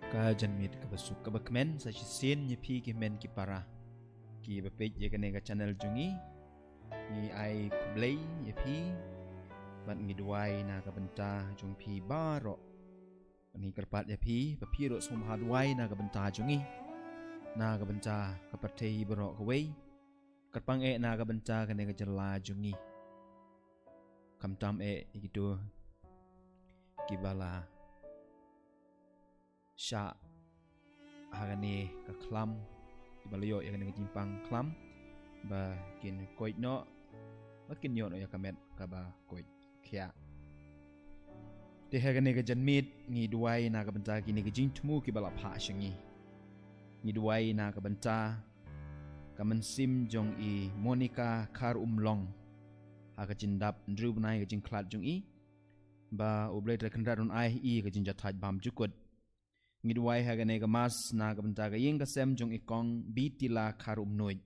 ka janmit ka basuk ka bakmen sa sin ni pi ki men ki para ki bapej ye kane ka channel jungi ni ai kublay ye pi bat ngi duai na ka benta jung pi baro ni kerpat ye pi papi ro som ha duai na ka benta jungi na ka benta ka patei baro ka wei kerpang e na ka benta kane ka jala jungi kam tam e gitu kibala sha hagani ka klam ibalayo ya kane jimpang klam ba kin koit no ba kin yo no ya kamet ka ba koit kya te hagani ka janmit ngi duai na ka benta kini ka jing tumu kibala pha shangi ngi duai na ka benta kaman sim jong i Monica khar umlong haga jindap ndru bunai ka jing klat jong i ba ublay tra kandarun ai i ka jing jathaj bam jukut ngidwai haga ne ka mas na ka benta ka ying ka sem jong ikong bitila kharum noi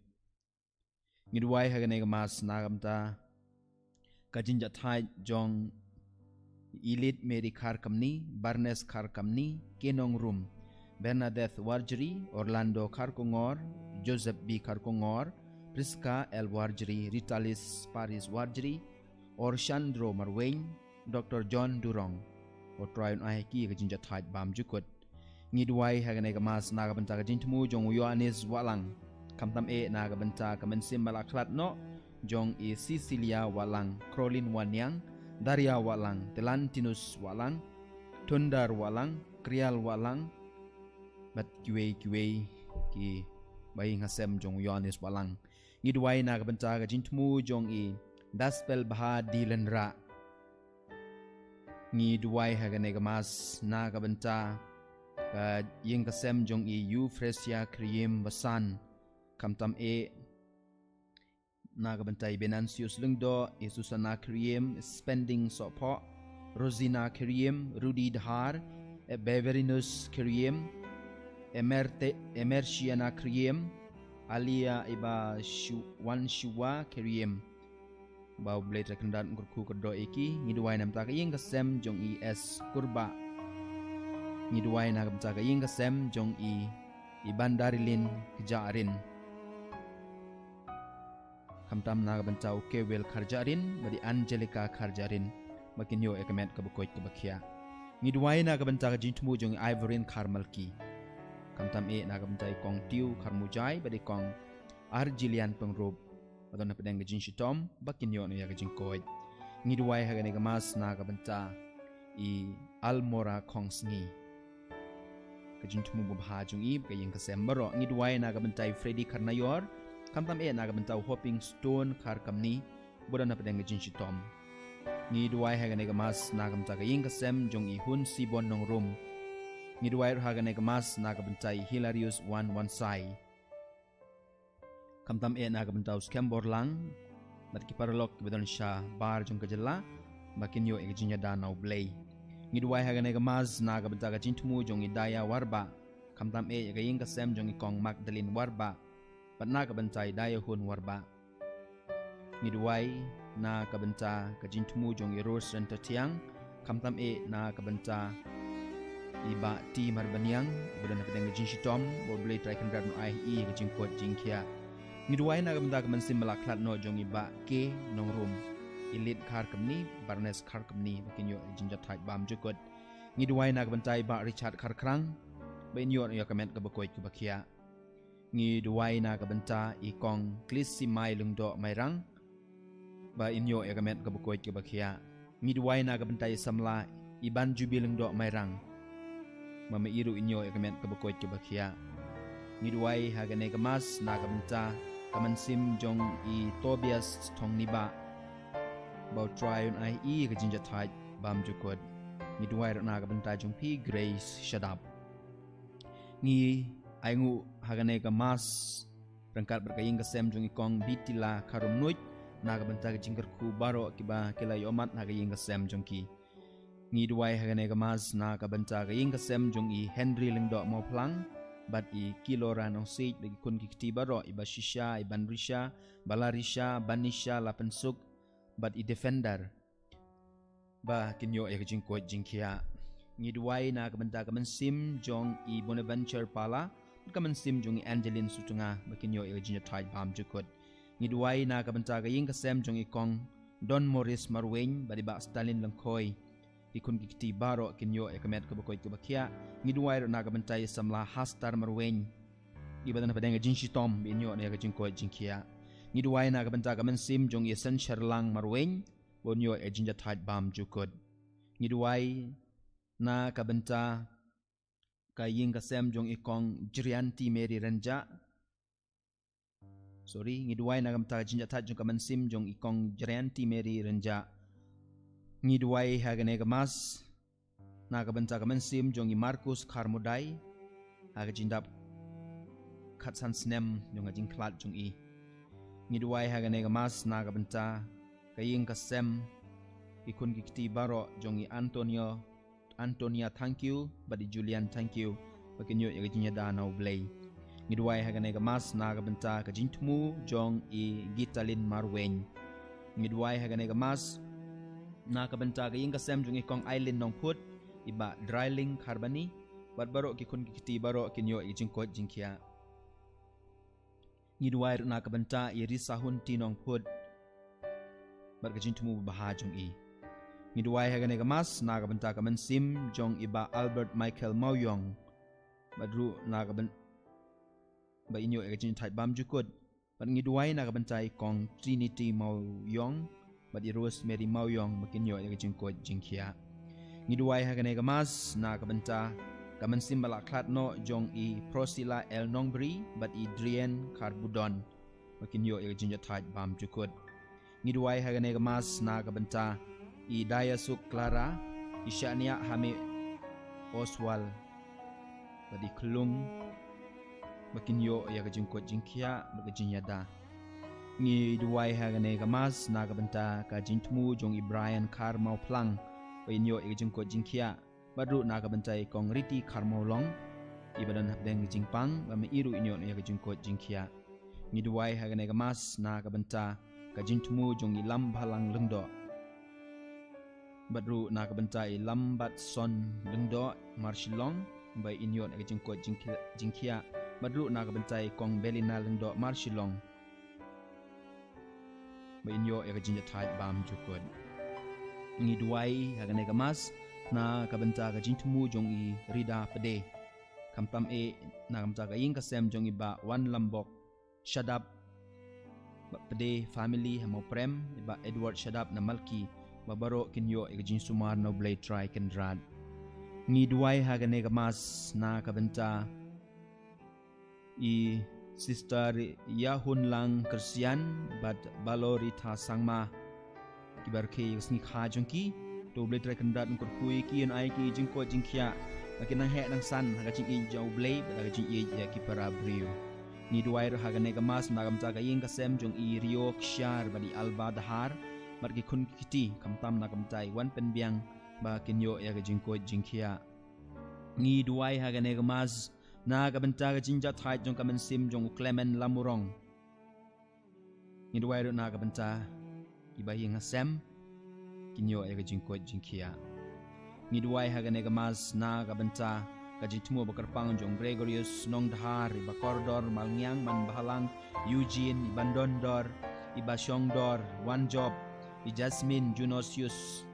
ngidwai haga ne ka mas na ka benta ka jing jathaj jong ilit meri khar kamni barnes khar kamni kenong rum Bernadette Warjeri Orlando khar kongor Joseph B khar kongor Priska L Warjeri Ritalis Paris Warjeri Orshandro Marwain Dr. John Durong or Tryon Aheki ka jing jathaj bam jukut ngidwai hagane ka mas na ka benta ka jing tumu jong Yohanes walang kamtam e na ka benta ka mensim balaklat no jong e Cecilia walang Crolin wanyang Daria walang Telantinus walang Tundar walang Krial walang bat kiwe ki bai ngasem jong Yohanes walang ngidwai na ka benta ka jing tumu jong e Daspel Baha Dilenra ngidwai hagane ka mas na ka benta ka ying kasem jong i Euphrasia Kriem Basan kamtam e na ka bentai Benansius Lungdo e Susana Kriem Spending Sopo Rosina Kriem Rudy Dhar e Beverinus Kriem Emersiana Kriem Alia iba Wan Shua Kriem bau blade rekendan ngurku kerdo iki ngidwai nam ta ka ying kasem jong i S Kurba ngidwai na ka benta ka ying kasem jong i Bandarilin Kjarin kamtam na ka benta Kewel Kharjarin badi Angelica Kharjarin makin yo ekamet ka bukoit ka bakhya ngidwai na ka benta ka jintmu jong Ivorin Kharmalki kamtam e na ka benta kong Tiu Kharmujai badi kong Arjilian Pengrob adon na pedang ka jin shitom bakin yo no ya ka jin koit ngidwai ha ka mas na ka benta i Almora Kongsngi kajin tumu babha jung ib kayeng kasembaro ngidwai na ka bentai Freddy Karnayor kamtam e na ka bentau Hopping Stone khar kamni bodan na pedang jin shitom ngidwai ha ka mas na ka benta kayeng kasem jong i Hun Sibon nong room ngidwai ha ka mas na ka bentai Hilarious 116 kamtam e na ka bentau Skembor lang bat ki paralok bedon sha bar jong kajalla bakin yo e jinya danau blay ngidwai hagane ka maz na ka benta ka jintmu jong idaya warba kamtam e ka ying ka sem jong ikong Magdalene warba pat na ka benta idaya hun warba ngidwai na ka benta ka jintmu jong i Rose Rentatiang kamtam e na ka benta iba ti marbanyang ibudan na pedang jin shitom bo blay try kan no ai e ka jingkot jingkia ngidwai na ka benta ka mensim malaklat no jong iba ke nong room ilit khar kamni barnes khar kamni bakin yo jinja thai bam jukot ngidwai na ka bentai ba Richard khar krang ben yo ya kamet ka bakoit ka bakhia ngidwai na ka benta i kong Klisi mai lungdo mairang ba inyo ya kamet ka bakoit ka bakhia ngidwai na ka bentai samla iban jubi lungdo mairang mama iru inyo ya kamet ka bakoit ka bakhia ngidwai hagane ka mas na ka benta kamansim jong i Tobias thongniba bau tryon ai e ka jinja thai bam jukot ni duai na ka benta jong pi Grace shadap ngi aingu hagane ka mas rangkat berkaying ka sem jong ikong bitila karum nuit na ka benta ka jingkar ku baro kiba kila yomat na ka ying ka sem jong ki ngi duai hagane ka mas na ka benta ka ying ka sem jong i Henry lingdo mo plang bat i kiloran ong seit bagi kun ki kti baro iba shisha iban risha balarisha banisha lapensuk bat i defender ba kinyo e jingko jingkia ngidwai na kabenta kaman sim jong I Bonaventure pala kaman sim jong I Angeline sutunga bakinyo I jinya thai bam jukut ngidwai na kabenta ka ying kasem jong I kong Don Morris Marwain badiba Stalin Langkoi ikun kiti baro kinyo ekamet kabakoy kabakia ngidwai na kabenta samla hastar Marwain ibadan padang jinshi tom binyo na jinko jinkia ngidwai na kabenta kaman sim jong I Sen Sherlang Marwain bonyo jinya thai bam jukut ngidwai na kabenta kaying kasem jong ikong Jrianti Mary Renja ngidwai na kabenta jinja tat jong kaman sim jong ikong Jrianti Mary Renja ngidwai hagane kamas na kabenta kaman sim jong I Marcus Karmudai haga jindap khatsan snem jong ajing klat jong I ngidwai hagane kamas na kabenta kaying kasem ikun kiti baro jong I Antonia thank you badi Julian thank you bakinyo yaginya danau blay ngidwai hagane kamas na kabenta ka jintmu jong I Gitalin Marwen ngidwai hagane kamas na kabenta ka ying kasem jong ikong Island nong put iba dryling karbani bad baro kikun kiti baro kinyo ijingko jingkia ngidwai na kabenta I Risahun tinong put bad ka jintmu baha jong I ngidwai hagane kamas na kabenta kaman sim jong iba Albert Michael Mauyong badru na kaben ba inyo egajin thai bam jukut bad ngidwai na kabenta ikong Trinity Mauyong bad Rosemary Mauyong makinyo egajin ko jingkia ngidwai hagane kamas na kabenta kaman sim bala klat no jong I Prosila El Nongbri bad Adrian Karbudon makinyo egajin thai bam jukut ngidwai hagane kamas na kabenta I Daya Suk Clara Isyania Hame Oswal badi Klung bakinyo ya kajingkot jingkia bagajin yada ngi duwai hagane kamas na kabenta ka jintmu jong I Brian Karmau Plang bakinyo ya kajingkot jingkia badru na kabenta kong Riti Karmau Long ibadan habdeng jingpang ba meiru inyo ya kajingkot jingkia ngi duwai hagane kamas na kabenta ka jintmu jong I Lambalang Lengdo badru na kabenta I Lambat Son Lengdo Marshilong by inyon ay jingko jingkia badru na kabenta I kong Belina Lengdo Marshilong by inyo ay jinja thai bam jukod ngidwai hagane kamas na kabenta ka jintmu jong I Rida Pade kamtam na kamta ka ying kasem jong iba Wan Lambok Shadap Pade family hamo prem iba Edward Shadap na Malki babaro kinyo ikajin sumar no blade try kendrad ngidwai hagane kamas na kabenta I sister Yahun Lang Christian bad Balorita Sangma kibarke ngi khajongki to blade try kendrad ngor kui ki an ai ki jingko jingkia makin nang he nang san hagajing I jaw blade hagajing I ya kipara brio ngidwai hagane kamas na kamta ka ying kasem jong I Rio Kshar badi Alba Dahar margi kun kiti kamtam na kamtai wan penbiang ba kinyo ya jingko jingkia ngi duai hagane gamas na kabenta ka jinja thai jong kamen sim jong Clement Lamurong ngi duai na kabenta ibahi ngasem kinyo ya jingko jingkia ngi duai hagane gamas na kabenta ka jitmu bakarpang jong Gregorius nong dahar iba Cordor Malngyang man bahalang Eugene Ibandondor iba Syongdor One Job I Jasmine Junosius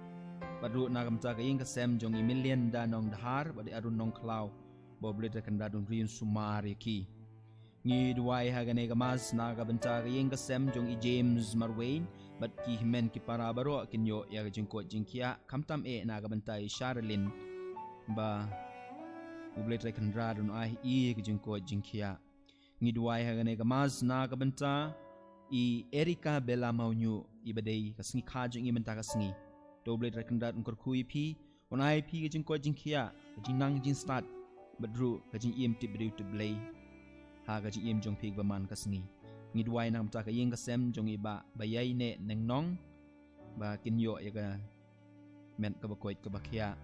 badru na kamta ka ying kasem jong I Million danong dahar badi arun nong klaw boblete kandadong riun sumari ki ngi duai hagane kamas na kabenta ka ying kasem jong I James Marwain bad ki himen ki para baro kinyo ya jingko jingkia kamtam na kabenta I Charlene ba boblete kandadong ai ki jingko jingkia ngi duai hagane kamas na kabenta I Erika Bella Maunyu ibadai kasngi khajing imenta kasngi doble rekendat ungkor kui pi onai pi kajing ko jingkia kajing nang jing start badru kajing im tip beriu to blay ha kajing im jong pig baman kasngi ngidwai nang ta kaying kasem jong iba bayai ne neng nong ba kinyo yaga men ka bakoit ka bakya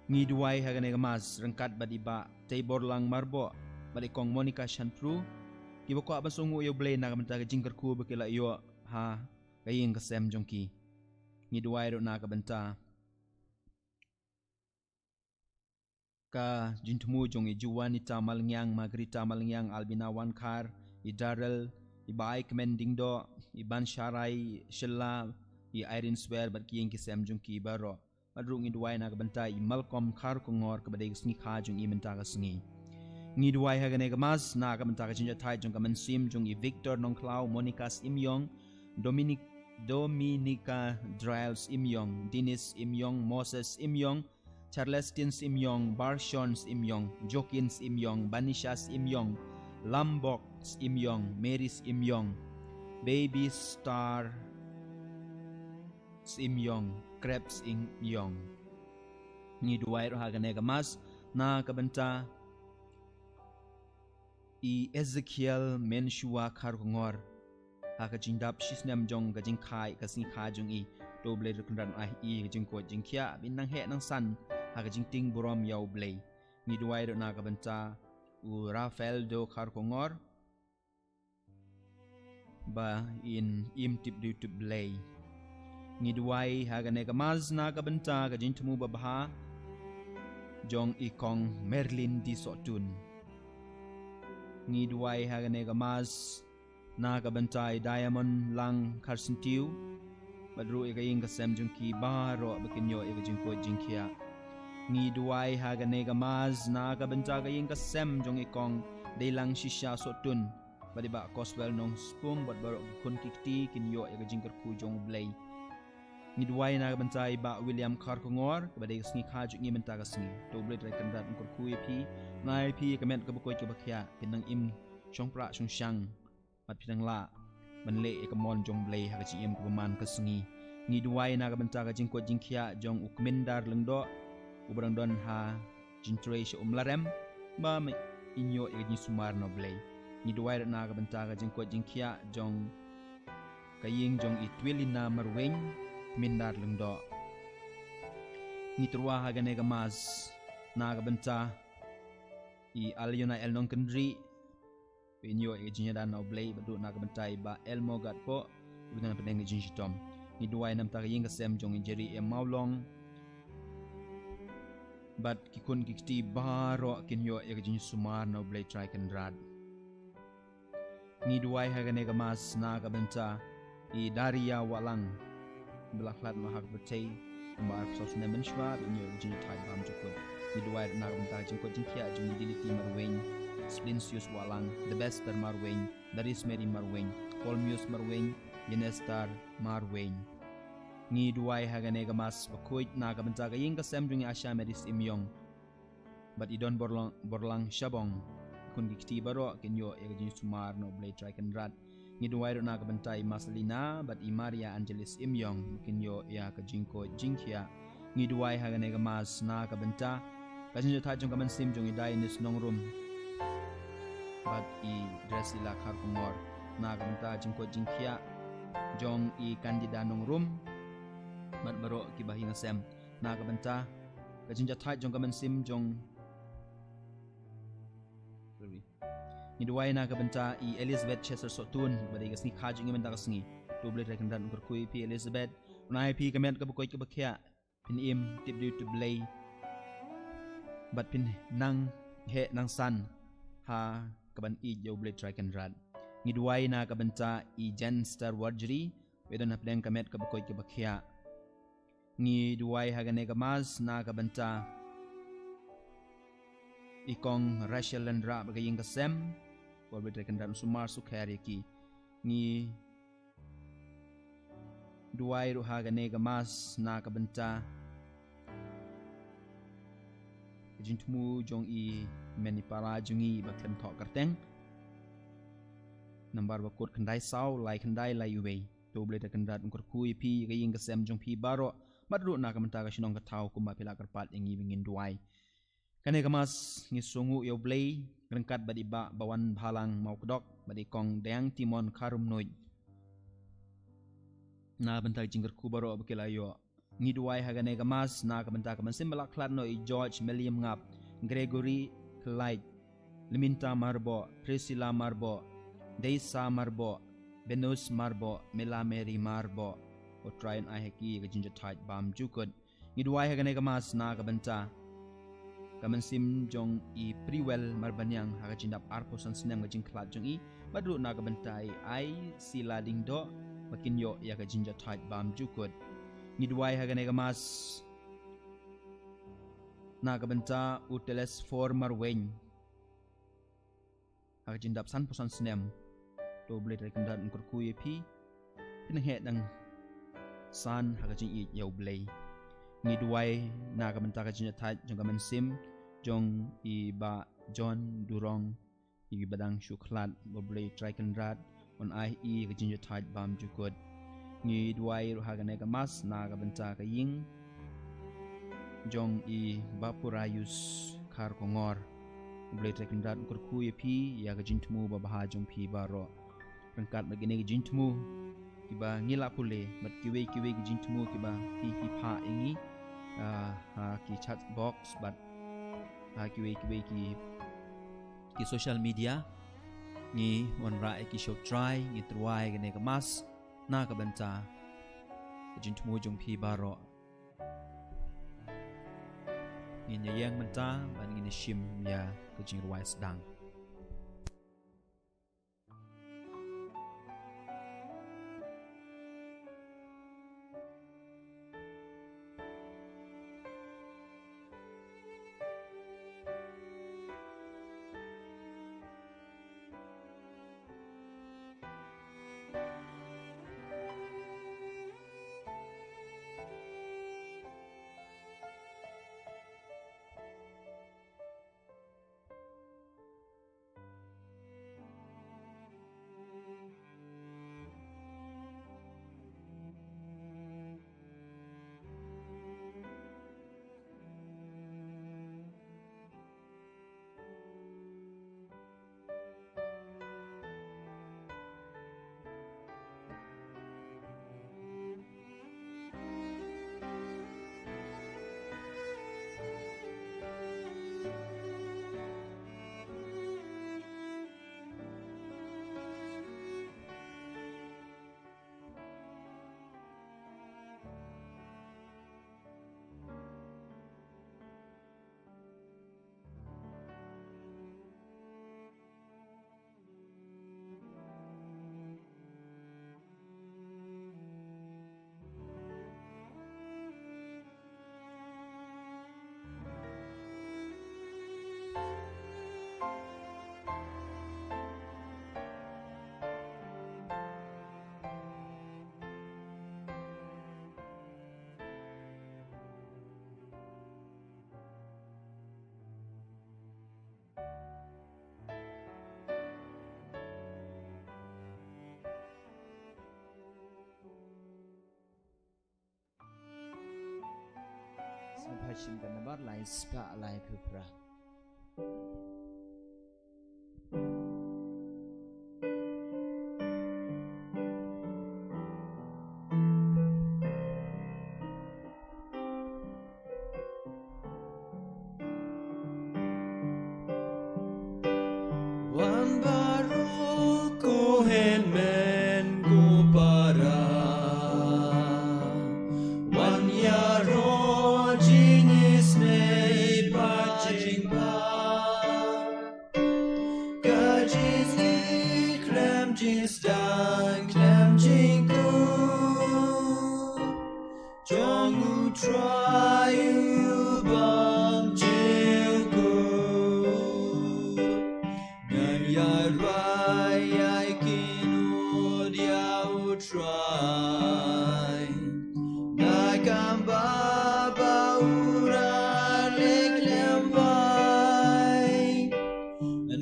ngidwai hagane gamas rangkat badiba taybor lang marbo balikong Monica Shantru kibako abasungu yo blay na kamenta kajing karku bakila iyo ha kaying kasem jongki ngidwai ro na kabenta ka jintmu jong I Juanita Malangyang, Margarita Malangyang, Albina Wankar, I Darrell, I Baik Mendingdo, I Ban Sharai Shilla, I Irene Swear bat kiyeng kisem jong ki baro. Madrung idway na kabanta I Malcolm Kar kongor kabadeg sngi kha jong I mentaga sngi. Ngidway hagane gamas na kabanta ka jinja thai jong kamansim jong I Victor Nongklau, Monica Imyong, Dominica Driles Imyong, Dennis Imyong, Moses Imyong, Charleston Imyong, Barshon Imyong, Jokins Imyong, Banishas Imyong, Lambok Imyong, Mary's Imyong, Baby Star Imyong, Krebs Imyong. Ni duway ro hagane gamas na kabanta I Ezekiel Menshua Kargongor haka jindap shisnam jong gajing khai kasing kha jong I doble rekundan I gajing ko jingkia binang he nang san haka jing ting burom yaw blay. Ni duway ro na kabanta u Rafael do Kargongor ba in tip du to blay. Ngidway hagane gamaz na kabanta gajing tumu babaha jong ikong Merlin di Sotun. Ngidway hagane gamaz na kabanta Diamond lang karsentiu badru igaying kasem jong ki baro bakinyo igajing ko jingkia. Ngidway hagane gamaz na kabanta gaying kasem jong ikong Delang Shisha Sotun badiba Coswell nong spum bad baro kun kikti kinyo igajing kerku jong blay. Ngidway na kabanta ba William Karkongor kabadeg sngi kha jong I mentaga sngi doble drai kandat ngor ku pi na pi kamet kabukoy kabakya pinang im chongpra chongshang mat pinang la manle ekamon jong blay haka chi im kuman ka sngi. Ngidway na kabanta ka jingko jingkya jong ukmendar lengdo ubrang don ha jintre sha umlarem ba inyo e sumar no blay. Ngidway na kabanta ka jingko jingkya jong kaying jong itwilina marweng mindar lengdo. Ngitruwa hagane gamas na kabanta I Alyona El Nong Kendri pinyo e jinya dan no blay badu na kabanta ba Elmo gat po dengan pedeng jinjitom. Ngidway nam takaying kasem jong injeri e maulong bat kikun kikti baro kinyo e jinya sumar no blay try kendrad. Ngidway hagane gamas na kabanta I Daria Walang belaklat mahak bertay umar sos nemen shwa binyo jini thai bam jukut Ngidway na kabanta jingko jingkia jong diliti marweng Splincius Walang the best dar marweng Daris Mary marweng Polmius marweng Yenestar marweng. Ngidway hagane gamas Bakhuid na kabanta gaying kasem jong ASHA medis imyong bat idon borlang shabong kun gikti baro kinyo e jini sumar no blay try kenrat. Ngidway na kabanta I Marcelina bat I Maria Angelis Imyong kinyo ya kajingko jingkia. Ngidway hagane gamas na kabanta kajinjo ta jong kamansim jong idai nis nongrum bat I Drasila Karkongor na kabanta jingko jingkia jong I kandida nongrum bat baro kibahinga sem na kabanta kajinjo ta jong kamansim jong Ngidway na kabanta I Elizabeth Chester Sotun badai kasni khajing imenta kasni doble rekendan ungkur kui pi Elizabeth unai pi kamet kabukoy kabakya pin im tip du to blay bat pin nang he nang san ha kaban I doble rekendan. Ngidway na kabanta I Jen Star Wardry wedon haplen kamet kabukoy kabakya. Ngidway hagane gamas na kabanta ikong Rachel Landra bagaying kasem Warbit rekendan sumar sukhari ki. Ngi duway ro hagane gamas na kabanta jintmu jong I menipara jungi baklem thok karteng nambar bakut khandai saw lai khandai lai uwei doble rekendan ungkur kui pi gaying kasem jong pi baro madru na kabanta ka sinong kathaw kuma pila karpat ingi bingin duway. Kane gamas ngi songu yo blay rengkat badiba bawan bhalang mau kedok badi kong deang timon karum noy na bentag jingger kubaro bakila yo. Ngidway hagane gamas na kabanta kamansim balaklat no I George William ngap Gregory Clyde Liminta Marbo Priscilla Marbo Deisa Marbo Benus Marbo Mela Mary Marbo o tryon ai heki ga jinja tight bam jukut. Ngidway hagane gamas na kabanta kaman sim jong I priwel marbanyang haga jindap arposan senam gajing klat jong I badru na gabentai ai sila ding do makin yo ya ga jinja tight bam jukut ngidwai haga nega mas na gabenta uteles former wen haga jindap san posan senam to blade rekendat ngkur kuye pi pinhe dang san haga jing I yau blay ngidwai na gabenta ga jinja tight jong gaman sim jong I ba John Durong I badang shuklat boblay trikenrat on ai I ga jinja tight bam jukut ngidwai haga nega mas na gabenta ka ying jong I bapurayus kar kongor boblay trikenrat ngkur kuye pi ya ga jintmu babaha jong pi baro rengkat bagine ga jintmu kiba ngila pule mat kiwe ga jintmu kiba hi pa ingi ki chat box but kiwe ki social media ni on rai ki show try ni try gane ka mas na ka banta jintmu jong pi baro ni nyayang manta ban ni shim ya ka jing ruai sedang sampai sim kan nabar lain spa lain kupra Wan baru kohen men go para wan yaro jinis nei paching pa kajis ni klem jis dan klem jinku jong u try u bam jinku ya rai I can dia try na kamba baura leklem vai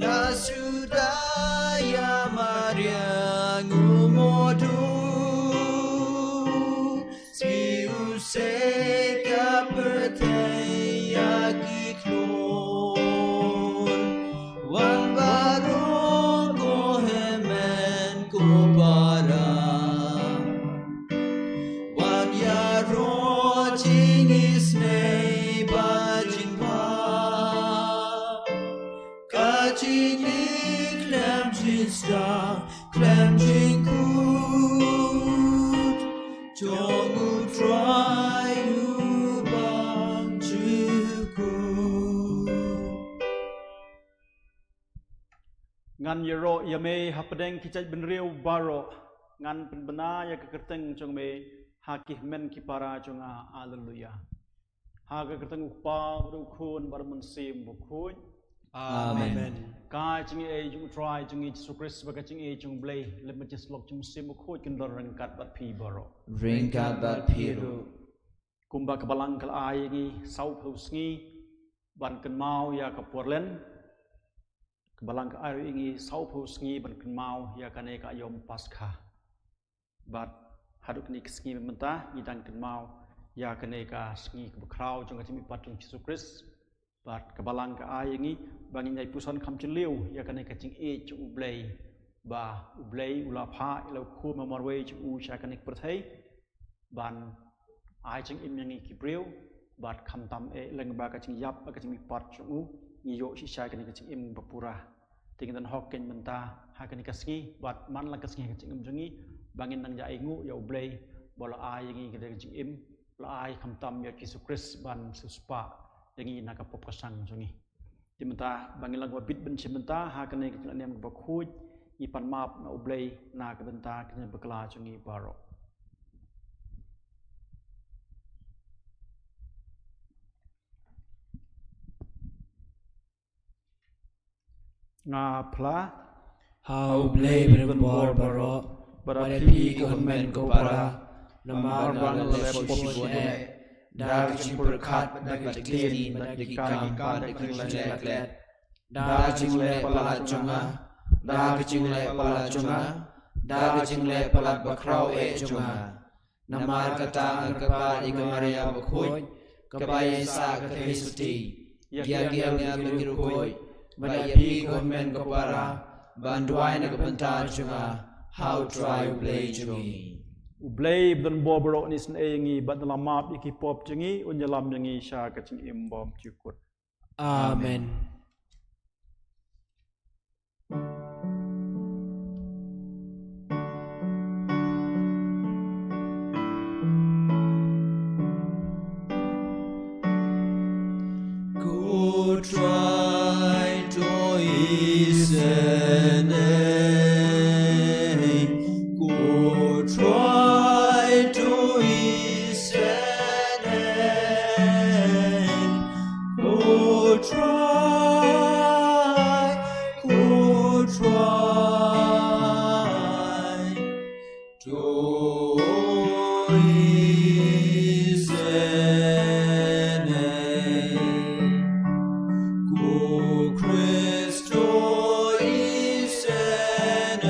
na sudah ya maria ngumodu si usai kapete ya kiklon wan baru kohemen ko para wan yaro jingis nei bajing pa kajing ni klem jinsta klem jingkut jongu try u bang jukut ngan yero yame hapedeng kicaj benriu baro ngan penbena ya kekerteng jong me hakih men kipara jonga haleluya ha kekerteng upa berukun bermensim bukun Amen. ka jingi e jung try jingi Yesus Kristus baga jingi jung blay lemet jeslok jung sim bukun kendor rengkat bat pi baro Ringkat bat piru. kumba kebalang kal ai ngi sau pusngi ban ken mau ya kaporlen kebalang ka ai ngi sau pusngi ban ken mau ya kane ka yom paskah bat haduk ni kesngi mentah ngidang ken mau ya kane ka sngi ke krau jong ka pat jong Yesus Kristus bat kebalang ka ai ngi bangin nyai puson kam celiu ya kane ka cing e chu ublei ba ublei ula pha ilo khu mamorwe chu u sha kane perthai ban ai ching im yang ki breu bat kham tam e leng ba ka ching yap ka ching pat chu u ni yo shi sha kane ka ching im bapura ting dan hok ken menta ha kane ka sngi bat man la ka sngi ka ching im jungi bangin nang ja ingu ya ublei bola ai ngi ka ching im la ai kham tam ya Yesus Kristus ban suspa yangi na ka pop ka sang jungi timenta bangin lang bit ben chimenta ha kane ka ching nem ba khuj i pan map na ublei na ka benta kane bakla jungi baro nga phla How blay berembor baro. Pada pi konmen ko para. Namar bang lepot pone. Dag jing berkat bagi klien bagi kami bagi lelek. Dag jing le palat jonga. Dag jing le palat jonga. Dag jing le palat bakrau jonga. Namar kata angkepa di Maria Bakhuid. Kapaya sa Kristi. Gia-gia bagi rukoi. Pada pi konmen ko para. Banduai na kebentar jonga. How try play jongi. ublei dan bobro ni sen engi bat dalam map iki pop jengi unjalam jengi sha ka ching imbom cukut Amen. Go try to listen. Go try to listen. Go try to listen. Go Christo listen.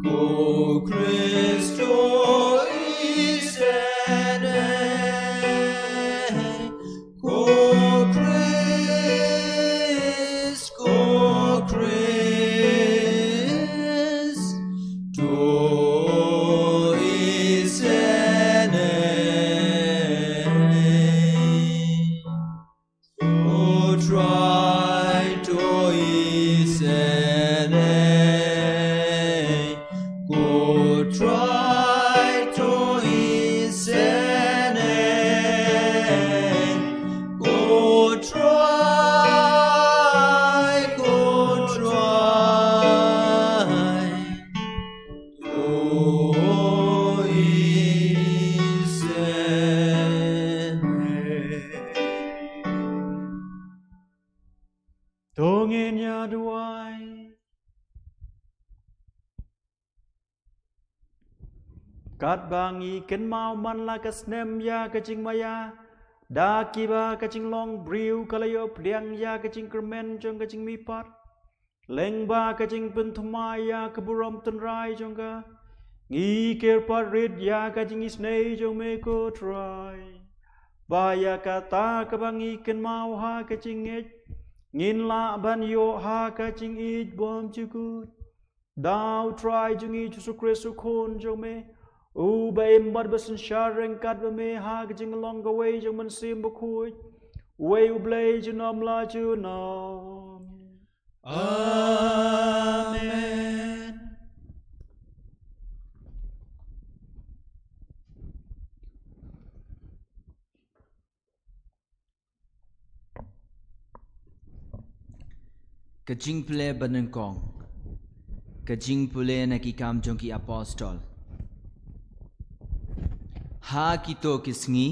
Go Christo listen. Go Chris to listen. Go try to listen. Go try to listen. Go try to listen. tongin ya duai kat bangi ken mau man la ka snem ya ka ching maya da kiba ka ching long briu kalayo pliang ya ka ching kermen jong ka ching mi pat leng ba ka ching pen thmai ya ka burom tan rai jong ka ngi ker pat red ya ka ching isnei jong me ko try ba ya ka ta ka bangi ken mau ha ka ching et ngin la ban yo ha ka ching it bom chukut dau try jong i Yesus Kristus kon jong me u ba em bad basen shareng kat ba me ha ka ching long ga way jong man sim ba khui way u blay junom la junom Amen. Kajing pule benengkong, kajing pule na kikam jong ki apostol. Ha kito kisngi,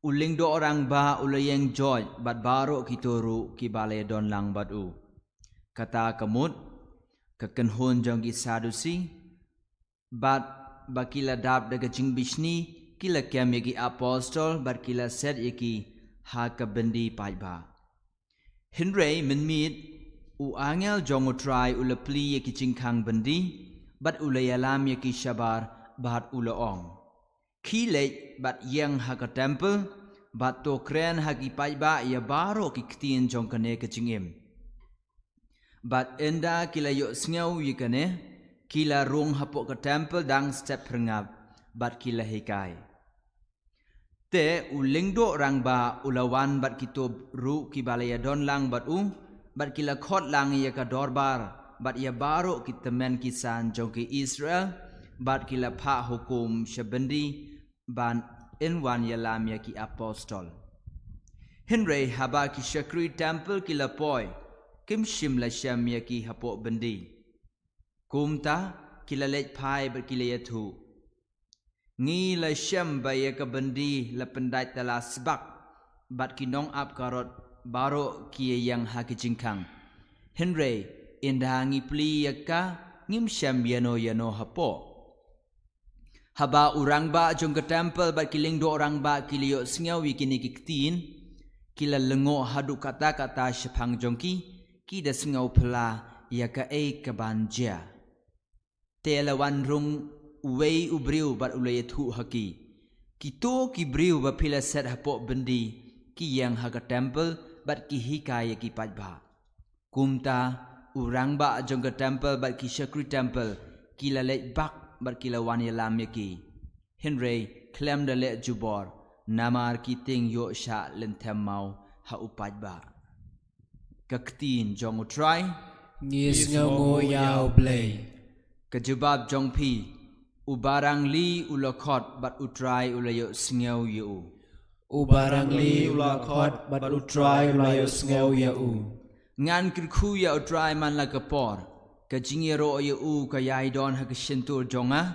uling do orang ba ulayeng joy bat baro kito ru ki balai don lang bat u. Kata kemut, kekenhun jong ki sadusi, bat bakila dap de kajing bisni, kila kem yaki apostol bat kila set yaki ha kebendi paiba. Henry menmit u angel jong utrai ulepli yaki cingkang bendi, bat ulayalam yaki syabar bat ulaong. Kilek bat yang haka temple, bat to kren haki paiba ya baro ki ktien jong kene kecingim. Bat enda kila yok sngau yikane, kila rung hapok ke temple dang step rengap, bat kila hikai. Te ulingdo orang ba ulawan bat kito ru ki balaya don lang bat bat kila khot lang ya ka dorbar, bat ya baro ki temen kisan jong ki Israel, bat kila pa hukum syabendi, ban inwan ya lam ya ki apostol. Henry haba ki syakri temple kila poi, kim shim la syam ya ki hapok bendi. Kumta kila lej pai bat kila yatu. Ngi la syam ba ya ka bendi la pendai tala sebak, bat kinong ap karot baro kia yang haki jingkang. Henry indah ngi pli yaka ngim syam yano hapo. Haba orang ba jong ke temple bat kiling do orang ba kilio sngau wikini kiktin, kila lengo hadu kata-kata syapang jongki, kida sngau pela yaka kebanja. Te lawan rung uwei ubriu bat ulayatu haki. Kito kibriu ba pila set hapok bendi, ki yang haka temple bat ki hikai ki pajba. Kumta urang ba jong ke temple bat ki syakri temple kila lek bak bat kila wan yalam yaki. Henry klem da lek jubor namar ki ting yo sha lentem mau ha upajba. Kaktin jong utrai ngis ngo yao blay. Kejubab jong pi ubarang li ulakot bat utrai ulayo sngau yu. Ubarang li ulakot bat utrai ulayo sngau yu. Ngan kirku ya utrai man la kapor, kajingiro ya kayai don ha kesyentur jonga,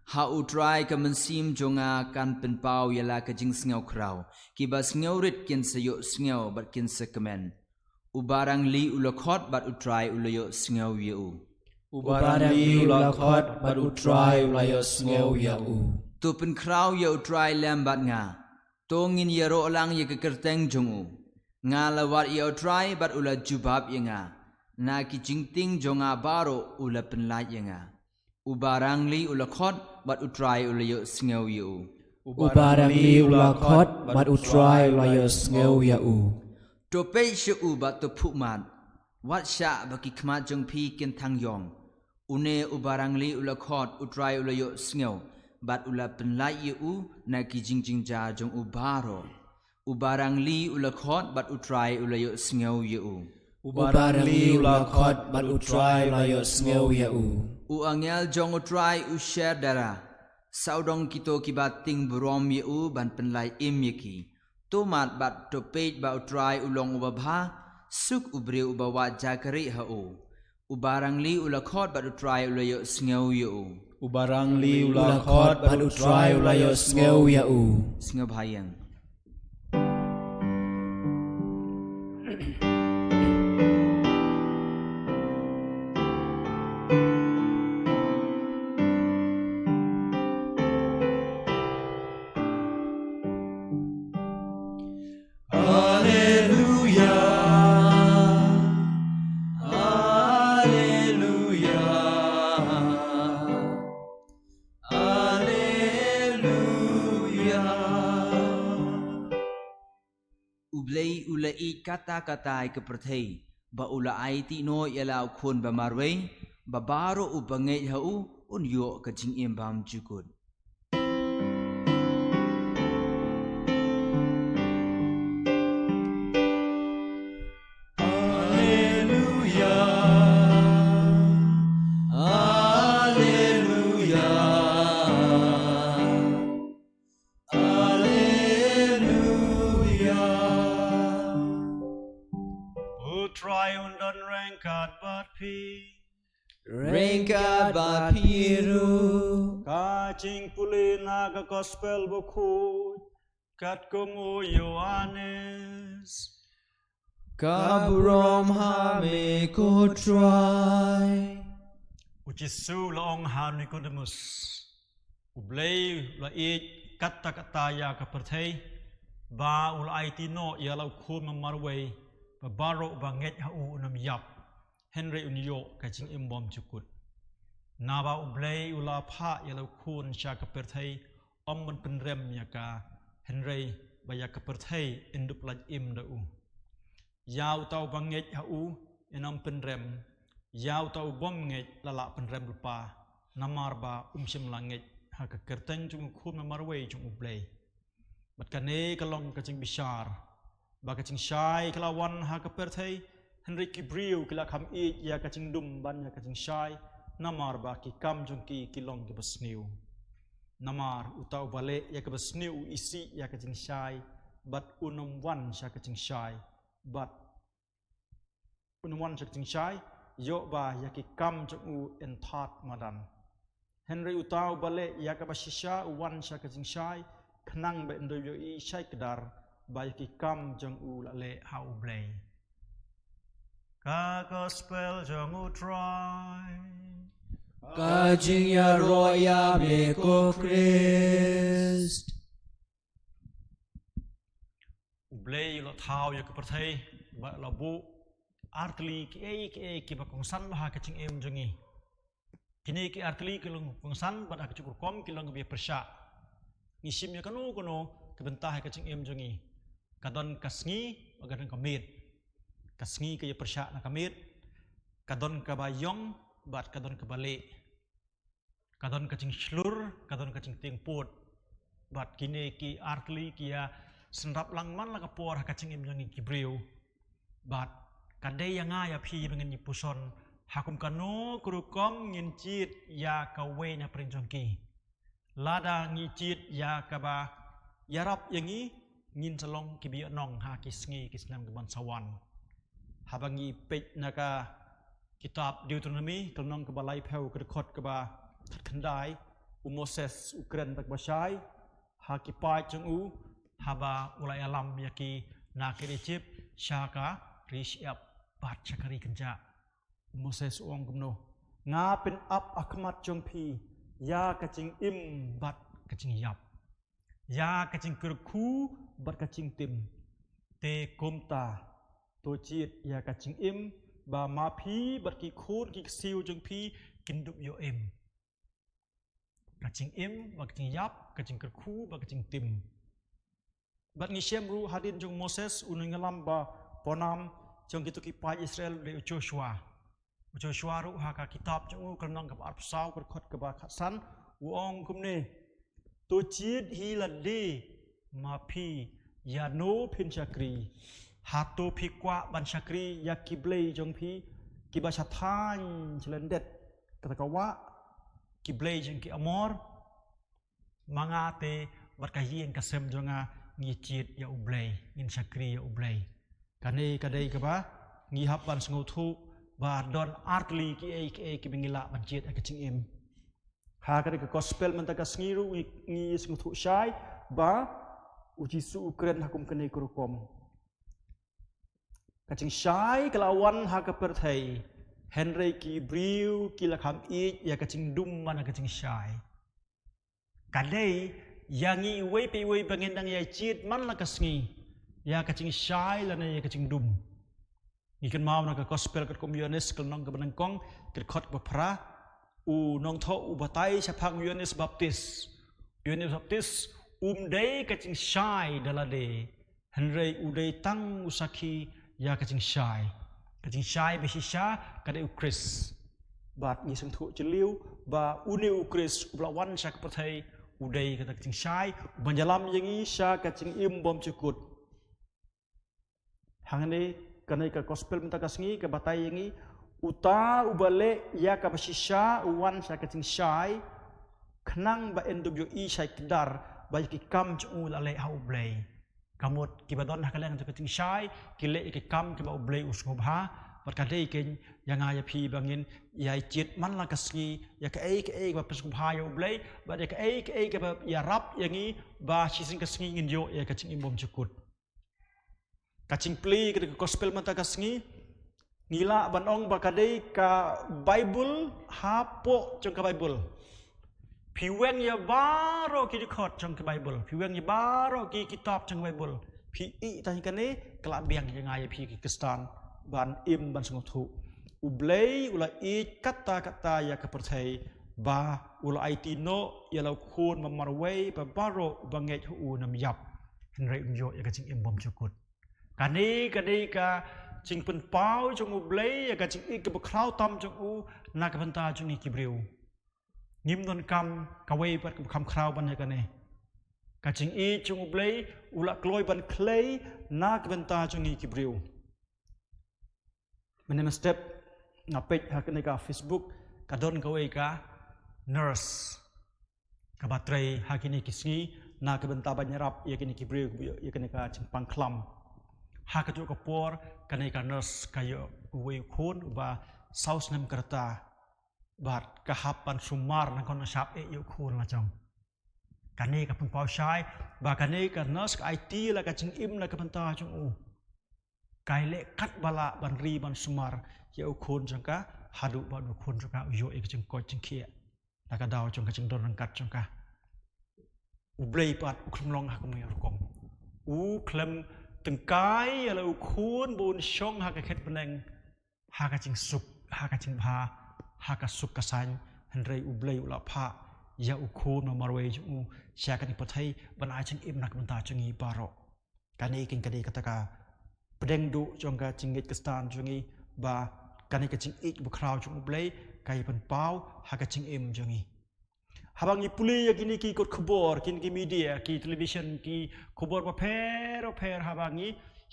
ha utrai ka mensim jonga kan penpau ya la kajing sngau krau, kiba sngau rit kin sayo sngau bat kin sekemen. Ubarang li ulakot bat utrai ulayo sngau yu. Ubarang li ulakot bat utrai ulayo sngau yu. Tu pen krau ya utrai lembat nga, tongin ya ro lang ya kekerteng jongu. Nga lawat ya utrai bat ula jubab ya nga, na ki jingting jonga baro ula penlat ya nga. Ubarang li ulakot bat utrai ula yo sngau yu. Ubarang li ulakot bat utrai ula yo sngau yu. Topei shu bat to pukmat, wat sya baki kmat jong pi kin thang yong. Une ubarang li ulakot utrai ula yo sngau, bat ula penlat yu na ki jingting ja jong ubaro. Ubarang li ulakot bat utrai ulayo sngau yu. Ubarang li ulakot bat utrai ulayo sngau yu. Angel jong utrai share dara. Saudong kito kibating burom yu ban penlai im yaki. Tomat bat topet ba utrai ulong ubabha, suk ubri ubawa jakari hau. Ubarang li ulakot bat utrai ulayo sngau yu. Ubarang li ulakot bat utrai ulayo sngau yu. Sngau bhayang. Ublay ulai kata-kata ke perthei ba ula aiti no yalau khun ba marwei ba baro ubangai hau un yo ka jingim bam jukut. try undan rengkat bat pi Rengkat bat piru kacing pulina ka gospel Bakhuid kat komo Yohanes Kaburom hame ko try Ujisu laong han Nicodemus Ublay la it kata ya ka perthei ba ulai tino ya lau khun mamarway ba baro ba nget hau nam yap Henry uniyo kaching imbom chukut Naba ublay ula pha ya lau khun sha ka perthei man penrem ya ka Henry ba ya ka perthei indup laj im da u Yaw tau ba nget hau enam penrem Yaw tau bom nget lala penrem lupa namar ba sim langit ha ka kerteng chung khun mamarway chung ublay Bat kane kalong kacing bishar, ba kacing syai kelawan ha keperthei Henry Kibriu kila kam ya kacing dum ban ya kacing syai namar ba ki kam jongki kilong ke besniu namar utau balik ya ke besniu isi ya kacing syai bat unum wan sya kacing syai bat unum wan sya kacing syai yo ba ya ki kam jongu entat madan Henry utau balik ya ke basisha wan sya kacing syai Kenang ba indo yo I syai kedar ba ki kam jong u la le ha u blay ka gospel jong u try Kajing ya roya me ko Christ u blay lo thau ya ka perthei ba la bu artli ki ba kong san ha ka ching em jongi kini ki artli ki long kong san ba ka chukur kom ki long bi persha Ngisimnya kanu kebentah ke cing em jongi kadon kasngi bagadon kamit kasngi ke persyak na kamit kadon ka bayong bat kadon ke balik kadon ke cing slur kadon ke cing tingput bat kini ki artli kia senrap langman la kapor ka cing em jongi kibriu bat kadai yang ya phi dengan puson hakum kanu kurukom ngincit ya kawe na prinjongki Lada ngicit ya kaba yarap yangi ngin salong kibi nong ha kisngi kisnam keban sawan habangi pej naka kitab Deuteronomy kelnong kebalai peu kedekot keba kendai Moses Ukren tak basai ha kipai jengu haba ulai alam yaki nakir Egypt syaka rishiap bat syakari kenja Moses uang gemno ngapin ap akmat jongpi Ya kacing im bat kacing yap Ya kacing kerku bat kacing tim Te komta To chit ya kacing im Ba ma pi bat ki khôn ki siu jeng pi Kindup yo im Kacing im bat kacing yap Kacing kerku bat kacing tim Bat ngisiem ru hadin jeng Moses Unung ngalam ba ponam Jeng gitu kipai Israel de Joshua Joshua ru ha ka kitab jong kelnong ka arpsau kerkhot ka ba khasan uong kumne to chit hi la de ma phi ya no phin chakri ha to phi kwa ban chakri ya kiblei jong phi ki ba chathan chlendet kata ka wa kiblei jong ki amor mangate bat ka yin ka sem jonga ngi chit ya ublei ngin chakri ya ublei kane kadai ka ba ngi hap ban sngu thu ba don artli ki bingila banjit ka ching im ha ka ka gospel man ta ka sngiru ngi sngu syai ba uji su ukren hakum kene kurukom ka ching syai kelawan ha ka perthei Henry ki briu ki lakham I ya ka ching dum man ka ching syai kadai yangi wei pe wei bangendang ya chit man la ka sngi ya ka ching syai la ne ya ka ching dum Ikan mau nak gospel kat komunis kelnong ke benengkong kat khot bapra u nong tho u batai sapang Yohanes Baptis dei kacing syai dalade Henry udai tang usaki ya kacing syai besisha kada ukris bat ni sung thu cheliu ba uni ukris ublawan syak perthai udai kata kacing syai banjalam yangi sya kacing im bom cukut hangane kanai ka gospel minta kasngi ka batai yangi uta ubale ya ka basisha uwan sya kacing syai khnang ba NWE syai kedar ba ki kam chu la le ha ublei kamut kibadon hakalang to kating shai kile ikam kiba ublei usngobha berkadai ken yang aya pi bangin ya chit man la kasngi ya ka ei ba pesngobha ya ublei ba ya ka ei ka ya rap yangi ba sising kasngi ngin yo ya kaching imbom cukut kaching pli ke gospel mata kasngi nila banong berkadai ka bible hapo jong ka bible Piweng ya baro ki dikot trong ke Bible. Piweng ya baro ki kitab trong Bible. Pi I tanya kene kelak biang yang ayah pi ki Kristen ban im ban sungguh tu. Ublei ula I kata-kata ya kepercayai ba ula aitino ya lau kun memarway ba baro banget hu nam yap. Henry unjo ya kacing im bom cukut. Kani ka cing pen pau trong ublei ya kacing I ke bekrau tam trong u nak benta trong I kibriu. Ngim non kam kawai pat kam krau ban yakane kaching I chung ublei ula kloi ban clay na kbenta chung I kibriu menem step na page hakane ka Facebook kadon kawai ka nurse ka batrai hakini kisngi na kbenta ban yarap yakini kibriu yakane ka chung pangklam hakatu ka por kane ka nurse kayo uwe khon ba saus nem kerta bat kahapan sumar nang kono sap yu khun la chong kane ka pun pau shai ba kane ka nurse ka IT la ka ching im la ka panta chung u kai le kat bala ban ri ban sumar yu khun chong ka hadu ba du khun chong ka yo e ching ko ching khia la ka daw chong ka ching don kat chong ka u blei pat u khlum long ha ko me ro kong u khlem teng kai la u khun bun shong ha ka khet peneng ha ka ching sup ha ka ching bha haka sukasan henrei ublei ula pha ya ukhon ma marwei ju sya kan pathai banai ching im nak banta chungi baro kani king kadi kataka pedeng du jongga chingit Kristen chungi ba kani ka ching ik bu khrau chung ublei kai pan pau haka ching im chungi habang I puli ya kini ki kot khobor kin ki media ki television ki khobor ba pher habang I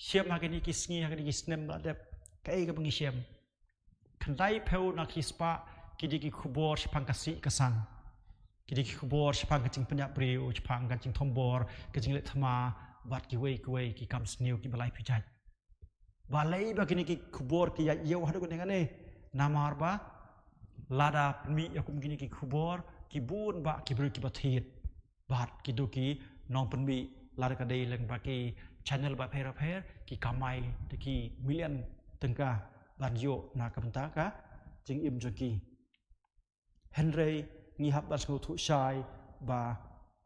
siam ha kini ki sngi ha kini ki snem la dep kai ka bangi siam Kendai peu nak hispa kidi ki kubor sepang kasih kesang kidi ki kubor sepang kacing penyak priu sepang kacing tombor kacing let thama bat ki wei ki kam sniu ki balai pijat balai ba kini ki kubor ki yau hadu ko ngane namar ba lada mi yakum kini ki kubor ki bun ba ki bru ki bathit bat ki du ki nong penmi lada ka dei leng ba ki channel ba pher ki kamai de ki million tengka ban yo na kamta ka jing im joki henry ngi hab bas ngo thu shai ba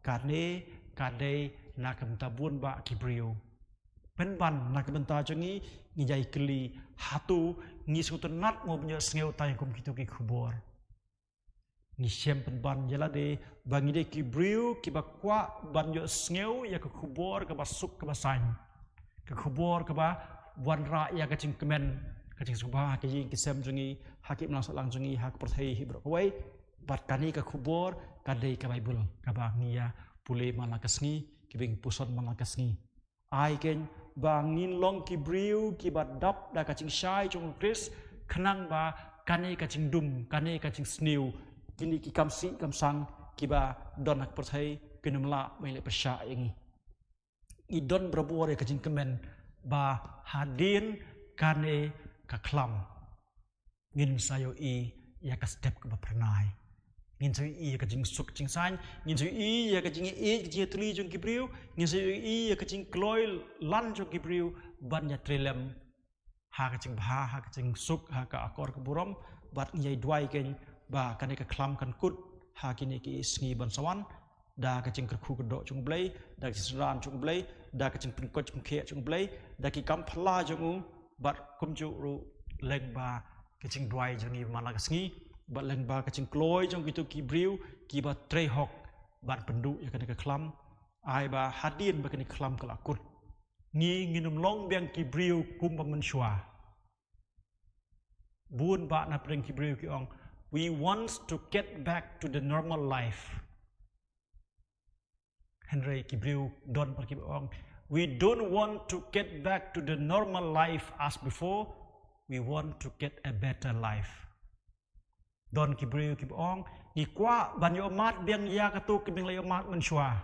kade na kamta bun ba kibriu pen ban na kamta jongi ngi jai kli hatu ngi sut nat ngob nyo sneu tai kum kitu ki khubor ngi sem pen ban jala de bangi de kibriu ki ba kwa ban yo sneu ya ka khubor ka ba suk ka ba sain ka khubor ka ba wan ra ya ka ching kemen kacing subah kajing kisam jungi hakim langsung jungi hak perthai hibrok wai bat kani ka khubor kadai ka bible ka ba ngia pule malakasngi kibing puson malakasngi ai ken bangin long ki briu ki bat dap da kacing shai chung kris khnang ba kani kacing dum kani kacing sniu kini ki kamsi kamsang ki ba don hak perthai kinumla mele persya yangi I don brabore kacing kemen ba hadin kane ka klam ngin sayo I ya ka step ka pernai ngin sayo I ya ka jing suk jing san ngin sayo I ya ka jing jing tli jong kibriu ngin sayo I ya ka jing kloi lan jong kibriu ban ya trelem ha ka jing bha ha ka jing suk ha ka akor ka burom bat ngai dwai ken ba kan ka klam kan kut ha kini ki sngi ban sawan da ka jing kerku ka do jong blai da ki sran jong blai da ka jing penkot jong khe jong blai da ki kam phla jong bat kumju ru leng ba kaching dwai jongi malakasngi bat leng ba kaching kloi jong kitu ki briu ki ba tre hok bat pendu ya kan ka klam ai ba hadin ba kan klam kala kut ngi nginum long biang ki briu kum ba menshwa bun ba na preng ki briu ki ong we want to get back to the normal life henry ki briu don par ki ong we don't want to get back to the normal life as before. We want to get a better life. Don kibriu kibong ni kwa banyo mat biang ya katu kibing layo mat menshwa.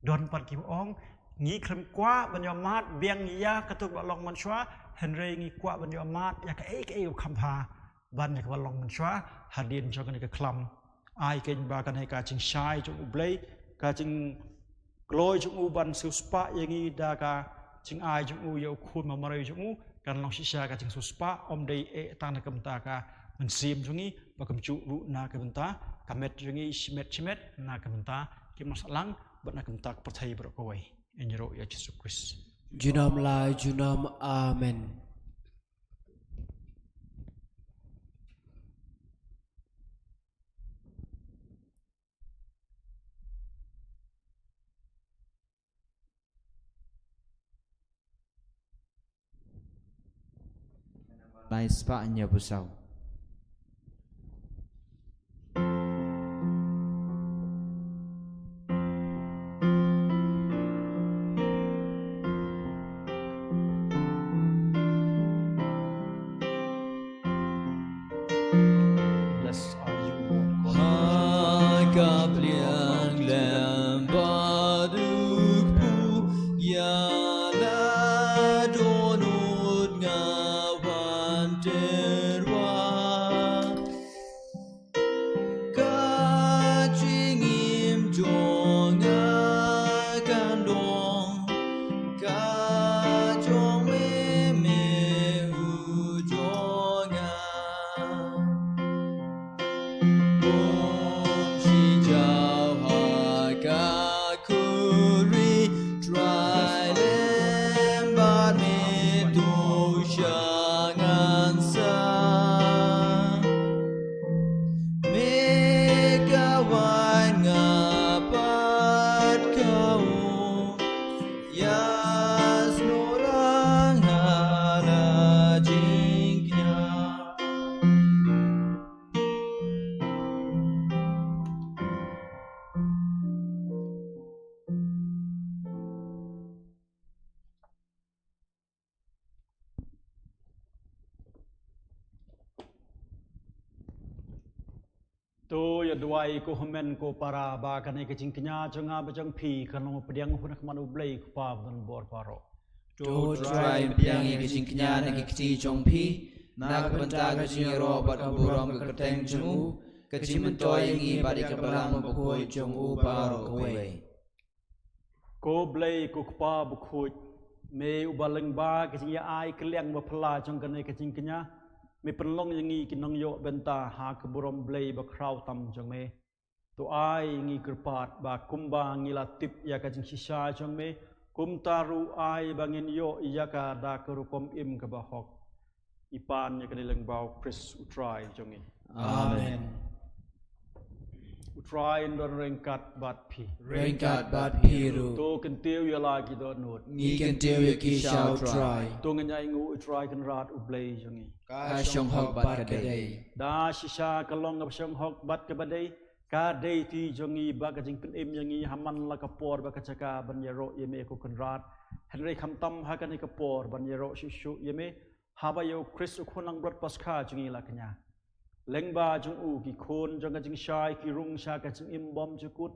Don par kibong nghĩ khám quá bên nhau mát biếng ya cái tục lòng mình xóa hình rây nghĩ quá bên nhau mát ya cái khám phá bên nhau lòng mình xóa hạt điện cho cái này cái khlam ai cái ba cái này cái chừng sai trong ublay cái chừng lôi trong u ban siêu spa yang nghĩ đa cái chừng ai trong u yêu khuôn mà mày trong u cái lòng xí xa cái chừng siêu spa đây tăng cái cầm ta cái mình sim trong nghĩ và cầm trụ ru na cái cầm ta cầm met trong nghĩ chimet na cầm ta cái masalang bận na cầm ta percaya berkawai in roh ya Jesus Christ. Junam lai junam amen. Lai spa nya busau. Blessed are you, Lord God. Hakapliang lembaduk pu yala donut ngawan terwa kajingim jong kandong kajong me ujonga Tu ya duai ko homen ko para ba kanai ke cingknya cenga bajang pi kanong pediang hunak manu blai ko pa ban bor paro. To try biang ke jingknya na ke kti jong pi na ka banta ka jingro bat ka buram ka keteng jemu ka jimentoy ngi badi ka balang bakhuid jong u paro kwe. Ko blai ko pa bakhuid me ubalang ba ke cingya ai keliang ba phala jong kanai ke cingknya me penlong yangi kinong yo benta ha keburom blay ba kraw tam jong me to ai ngi kerpat ba kumba ngi latip ya ka jing sisa jong me kum taru ai bangin yo ya ka da kerukom im ka bahok ipan ya kanileng bau Chris utrai jong me Amen. utrai ndon rengkat bat pi Rengkat bat piru. to kentiu ya lagi do not Ngi kan tew ya ki shall try. to nganyai ngu utrai kan rat ublay jong me Ka shong hok bat ka day. da sisa kalong ngap syong hok bat ke badai ka day ti jongi ba ka jing pen im yangi haman la ka por ba ka chaka ban yero yeme ko konrat henry kham tam ha ka ni ka por ban yero shishu yeme ha ba yo Chris khonang brot paskha jongi la kanya lengba jong u ki khon jong ka jing shai ki rung sha ka jing im bom chukut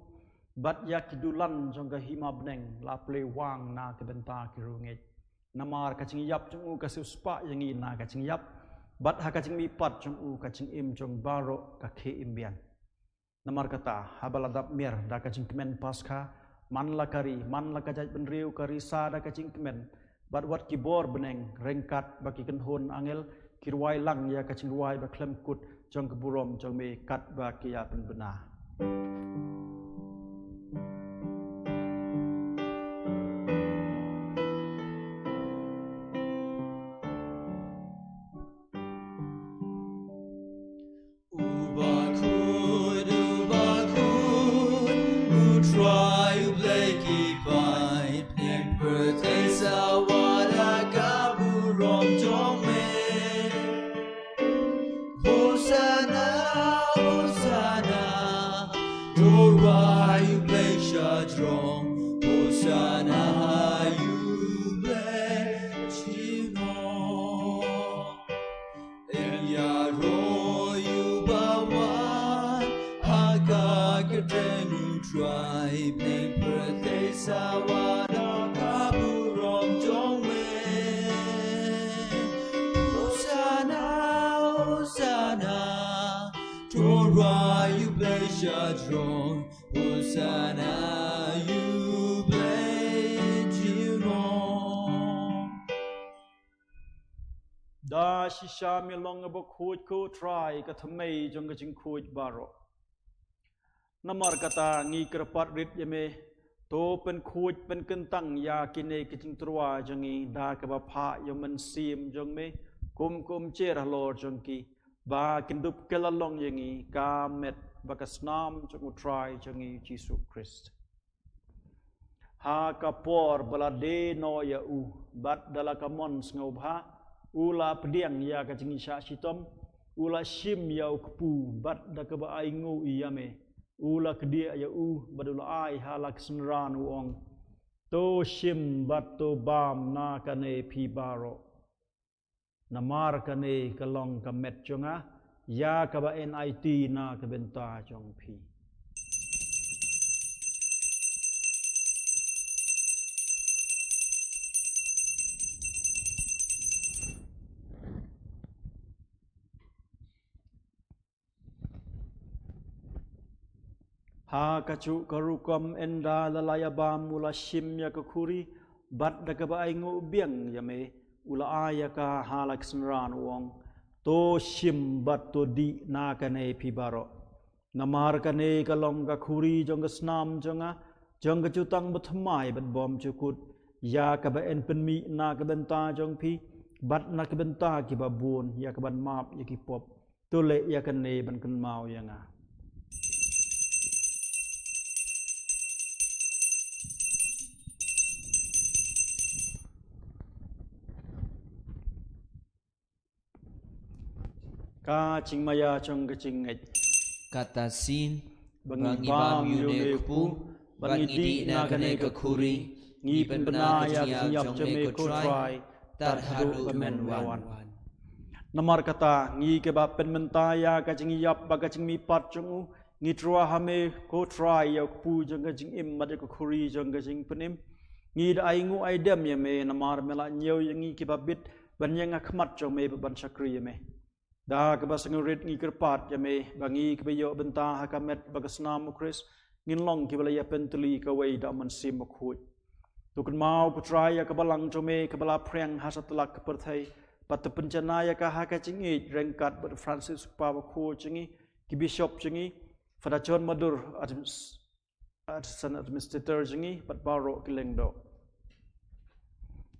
bat ya ki dulan jong ka hima bneng la ple wang na ka benta ki runge namar ka jing yap jong u ka spa yangi na ka jing yap bat ha kacing mi pat jong u kacing im jong baro ka ke imbian namar kata habaladap mir da kacing kemen paskha man la kari man la kajaj benriu kari sa da kacing kemen bat wat ki bor beneng rengkat baki kenhon angel kirwai lang ya kacing ruai ba klem kut jong keburom jong me kat ba ki ya pen bena Tribe named birthday Sawada Ora you bless your throne, Hosanna you bless you long. Da shisha mi long bakhuid ko try ka thamei jong ka jing khuid baro. Namar kata ngi kerpat rit yame to pen khuid pen kentang ya kine ka jing trua jongi da ka ba pha yong man sim jong me kum cher lor jong ki ba kindup kelalong yangi ka met bakasnam jong try jongi Jesus Christ. Ha kapor balade no ya u bat dala kamon ngobha ula pediang ya ka jingi sha shitom ula shim ya ukpu bat da ka ba aingu iyame ula kedia ya u badula ai halak sunran uong to shim bat to bam na kane pi baro namar kane kalong ka met jonga ya ka ba NIT na ka benta jong pi. Ha kacu karukom enda lalaya bam ula shim ya kakuri bat da ka ba aingu biang yame ula aya ka halak sunran wong to shim bat to di na kane pibaro namar kane kalong kakuri jong ka snam jonga jong ka jutang bathamai bat bom chukut ya ka ba en penmi na ka benta jong pi bat na ka benta ki ba bun ya ka ban map ya ki pop to le ya kane ban kan mau yanga. Ka chingmaya chong ka chingait Kata sin bangi bangi bam bam yu yu ne ne ku ku bangi di na kane ka khuri ngi pen bana ya nyap chame ko try tat hadu men wan namar kata ngi ke ba pen menta ya ka chingi yap ba ka chingmi pat chungu ngi trua hame ko try ya pu jong ka jing im ma ka khuri jong ka jing penim ngi da aingu aidem ya me namar mela nyeu ngi ke ba bit ban yang akhmat chong me ban sakri ya me da ka ba sangurit ngi kerpat ya me bangi ke yo benta ha ka met bagasnam Chris ngin long ki bala ya pentuli ka wei da man sim khut tu kan mau ku try ya ka balang chome ka bala preng hasatlak perthai pat pencana ya ka ha ka chingi rengkat but Francis pa ba khu chingi ki bishop chingi fada chon madur at san administrator chingi pat baro kilengdo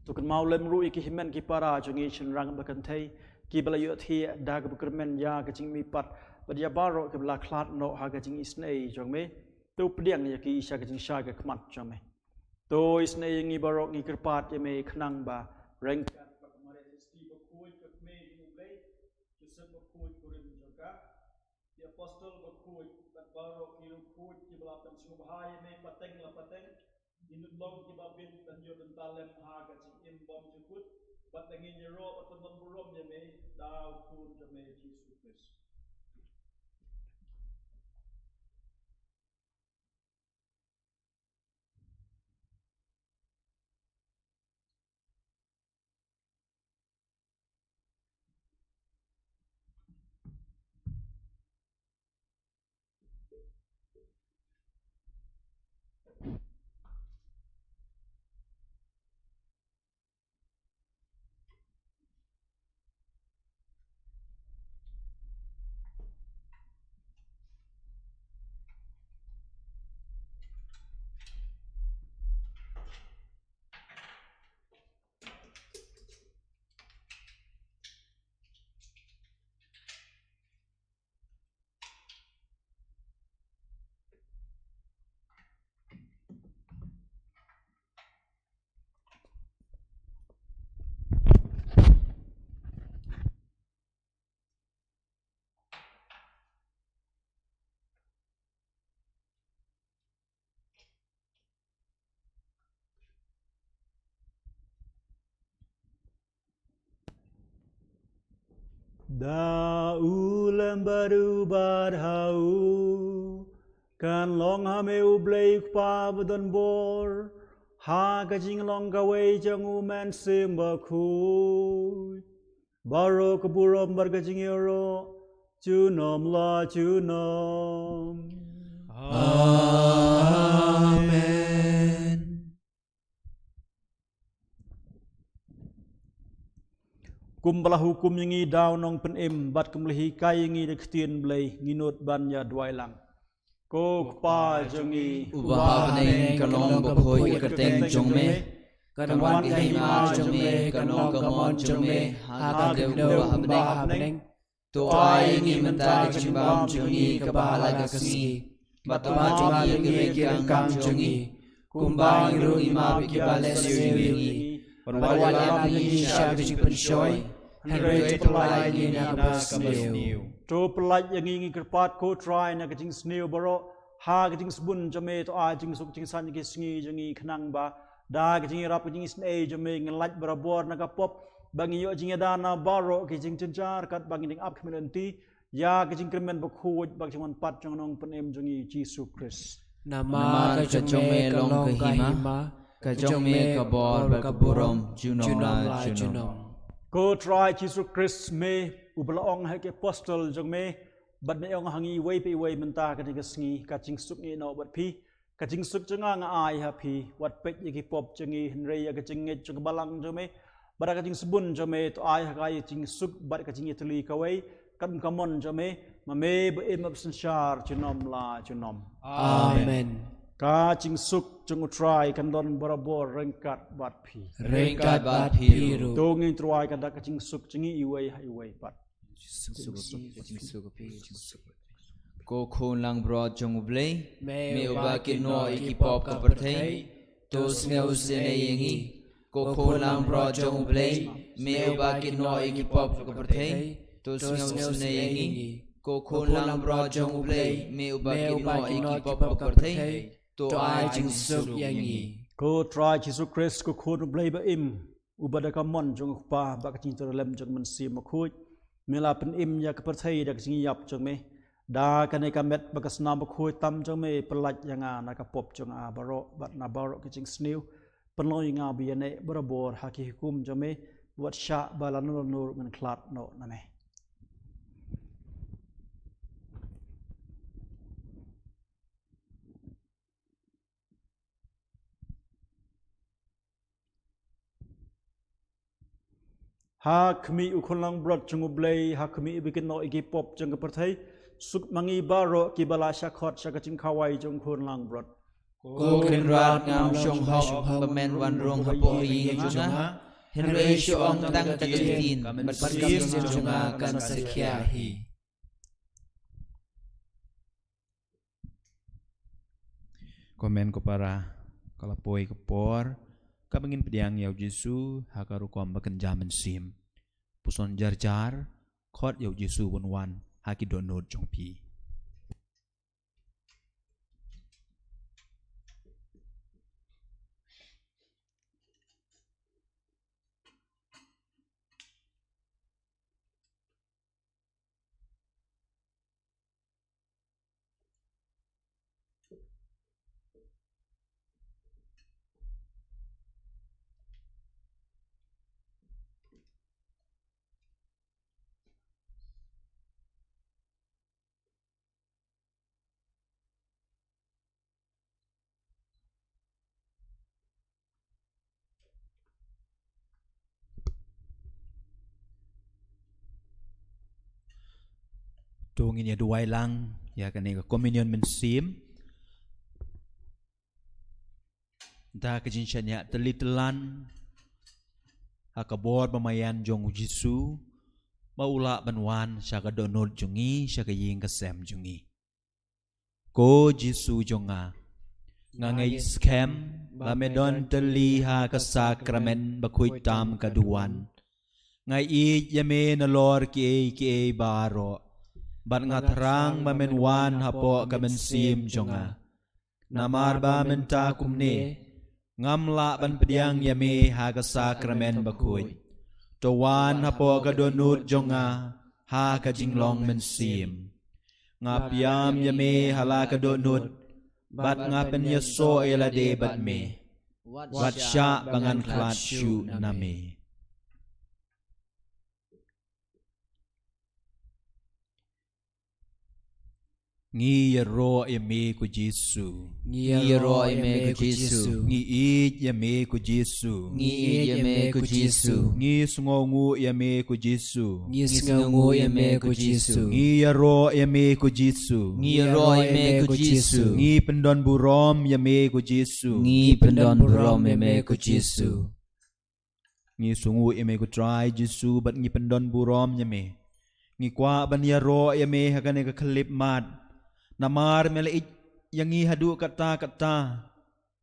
tu kan mau lem ru ki himen ki para chingi chin rang ba kan thai ki bala yu thi da ka bukermen ya ka ching mi pat bad ya baro ka bala khlat no ha ka ching isnei jong me to pdiang ya ki sha ka ching sha ka khmat jong me to isnei ngi baro ngi kerpat ya me khnang ba reng kat pa mare sti ba khoi ka me ngi blai ki sab ba khoi kurim jong ka the apostle ba khoi bat baro ki ru khoi ki bala pen shu ba ya me pateng la pateng inut long ki ba bin tan yo dan talem ha ka ching im bom jukut but angin jero at pemban burom ya me daw kun ya me Jesus Christ. Da ulam baru badhau kan long hame ublay pa badan bor ha ka jing long ka wei jang u man sim ba khu baro ka burom bar ka jing yoro Junom la junom. Amen. Kumbalah hukum yang daw nong penim bat kemlehi kai yang dekhtien blai nginut banya duailang. Ko pa jongi Ubahabaneng kanong bakhoy kateng jong me. Kanwan kahima jong me kanong kamon jong me. Hakam deu ubahabaneng. To ay ngi mentari chimbam jongi kabahalaga kasi. Batuma jongi ngirekyang kam jongi. Kumbang ru ima bikibales yungi. Panwalam ni siya pensoy. Henry pelai ni nak pasniu. To pelai yang ingi kerpat ko try na kajing sniu baro ha kajing sebun jame to a jing suk jing san ki sngi jangi khnang ba da kajing rap kajing snei jame ngelat barabor na kapop bangi yo jing dana baro kajing cencar kat bangi ding up kmelenti ya kajing kremen bakhuid bak jang pat jang nong penem jangi Jesus Christ. Nama kajong me long kahima kajong me kabor bakaburom junom la junom. Ko try Jesus Christ me ublaong ha ke apostle jong me bat me ong hangi wei pe wei menta ka ding sngi ka jing suk ni no bat pi ka jing suk changa nga ai ha pi wat pet ye ki pop changi henre ya ka jing nge chung balang jong me bat ka jing subun jong me to ai ha ka ye jing suk bat ka jing itli ka wei kam kamon jong me ma me be em absenshar chunom la chunom. Amen. Ka jing suk chung try kan don barabor rengkat bat pi Rengkat bat piru. dong in try ka da ka jing suk chingi iwei ha iwei bat. Ko khon lang bro jong ublay. Me Me ubakin no ikipop kapertay. Tos ngeu sene yengi. Ko khon lang bro jong ublay. Me ubakin no ikipop kapertay. Tos ngeu sene yengi. Ko khon lang bro jong ublay. Me ubakin no ikipop kapertay. To ai jing suk yengi. Ko try Jesus Christ ko khon blai ba im ubada ka mon jong pa ba ka ting terlem jong men si ma khuj mela pen im ya ka perthai dak sing yap jong me da ka ne ka met ba ka sna ba khuj tam jong me pelaj yanga na ka pop jong a baro bat na baro ka jing sniu penloi nga bi ne barabor ha ki hukum jong me wat sha ba la nur ngan klat no na me. Ha kami ukulang brot jung ublay ha kami bikin no igi pop jung keperthai suk mangi baro ki bala shakhot shakaching khawai jung kunlang brot. Ko kinrat ngam shong hok bamen wan rong hapo ying junga. Henry shong tang tagitin bat kam junga kan sakya hi. Komen ko para kalapoi kepor kabangin pediang yau Jesu hakaru kom baken jaman sim puson jar khot yau Jesu wan haki donot jong pi. Tungin ya duai lang ya kan ka communion men sim da ka jinshan ya telitelan hakabor bamayan jong Jesu maula banwan syaka donot jungi syaka ying kasem jungi ko Jesu jonga ngangai scam bamedon teli ha ka sakramen bakhuid tam kaduan ngai I yame na lor ki baro bat ngatrang mamenwan hapo kamen sim jonga namar ba menta kumne ngamla ban pediang yame ha ka sakramen bakhuid towan hapo ka donut jonga ha ka jinglong men sim ngapiam yame hala ka donut bat ngapen yeso elade bat me wat sya bangan klat shu name. Ngi ro yame ku Jesu. Ngi ro eme ku Jesu. Ngi id yame ku Jesu. Ngi eme ku Jesu. Ngi sungongu yame ku Jesu. Ngi sngangu eme ku Jesu. Ngi ro yame ku Jesu. Ngi ro eme ku Jesu. Ngi pendon burom yame ku Jesu. Ngi pendon burom eme ku Jesu. Ngi sungu yame ku try Jesu but ngi pendon burom yame. Ngi kwa ban ya ro yame hakane ka klip mat. Namar melait yangi hadu kata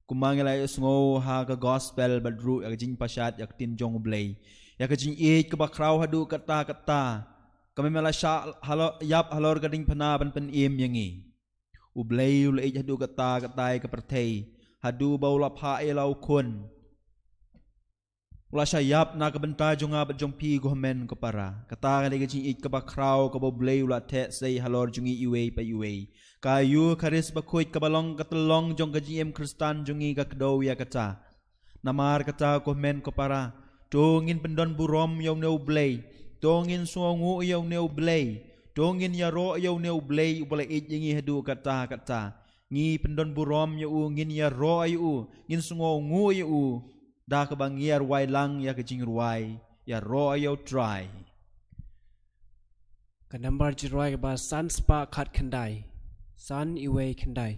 kumangilay sngo ha ka gospel badru yak jing pasat yak tin jong blay yak jing ka bakraw hadu kata kami mela sha halo yap halor gading pana ban pen im yangi ublay ulait hadu kata ka pertei hadu baula pha elaw kun Wala siya yap na kabanta junga bat jong pi gohmen ko para. Kata ka jing ka bakraw ka boblay ula te say halor jungi iwe pa iwe. Kayu Mass Bakhuid kabalong katulong jong Jingim Khristan jungi ka kdaw ya kata. Namar kata gohmen ko para. Tungin pendon burom yaw ne ublay. Tungin suangu yaw ne ublay. Tungin yaro yaw ne ublay ubala yangi hadu kata. Ngi pendon burom yaw ngin yaro yaw. Ngin suangu yaw. Da ka bang yar wai lang ya ka jing ruai ya ro yo try Ka number jiroi ba san spa khat khandai san iwe khandai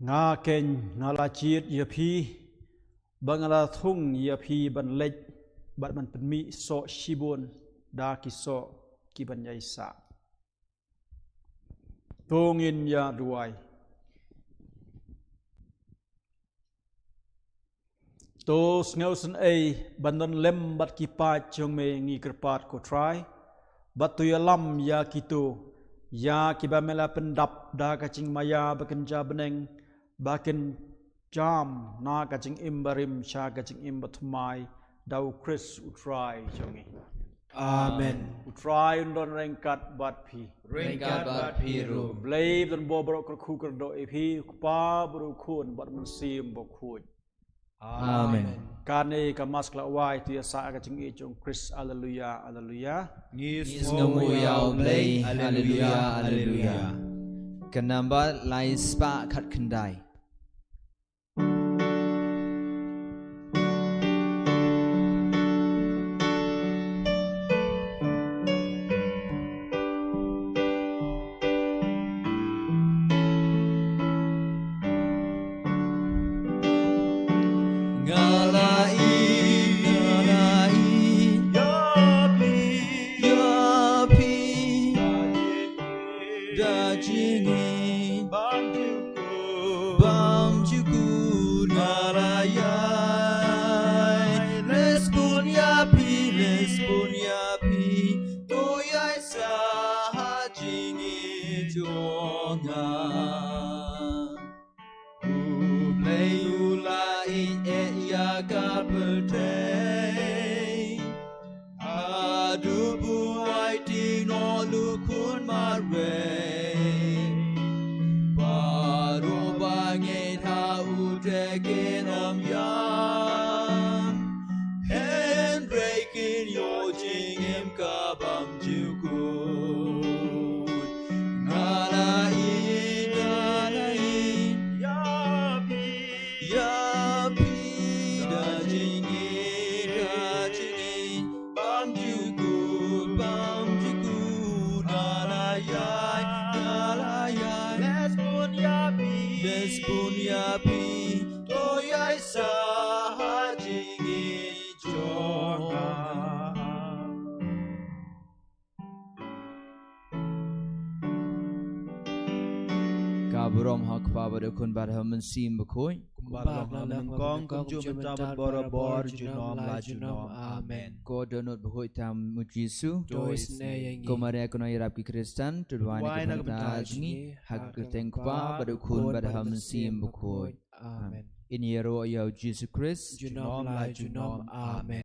Nga ken nga la chiet ya phi bangala thung ya phi ban lech bat man penmi so shibun da ki so ki ban yai sa tongin ya duai to snelson a bandon lem bat ki pa chong me ngi kerpat ko try bat tu ya lam ya kitu ya ki ba mela pendap da ka ching maya bakenja beneng bakin jam na kacing imbarim sha kacing imbatumai dau Chris utrai jongi Amen utrai undon rengkat bat pi ru blave dan bobro kerku kerdo epi kupa bru kun bat mensim bokhuid Amen kane ka maskla wai tu ya sa kacing e jong Chris haleluya ngis ngamu yau play haleluya kanamba lai spa khat khandai ดูบุไอตีนอลูคุณมาเรบาโรบาเงทาอุเทเกนอมยามเห็นเรกินโยจิงเอ็มกาบัมจิวกูนาลาอินยาพีดาจิงบัมจิวกูนาลายlet's pun ya pi to yai sa jingi jong Kabrom hak pabada kun barhaman sim bakoi Kumbalang ng kong kumjum tabat borobor junom la junom amen. Ko donut bakoi tam mujisu Dois ne yang Komare kuno irap ki Kristan tudwani Wai na kabanta jingi hak keteng pa badu kun barhaman sim bakoi Amen. In yero yaw Jesus Christ Junom la junom amen.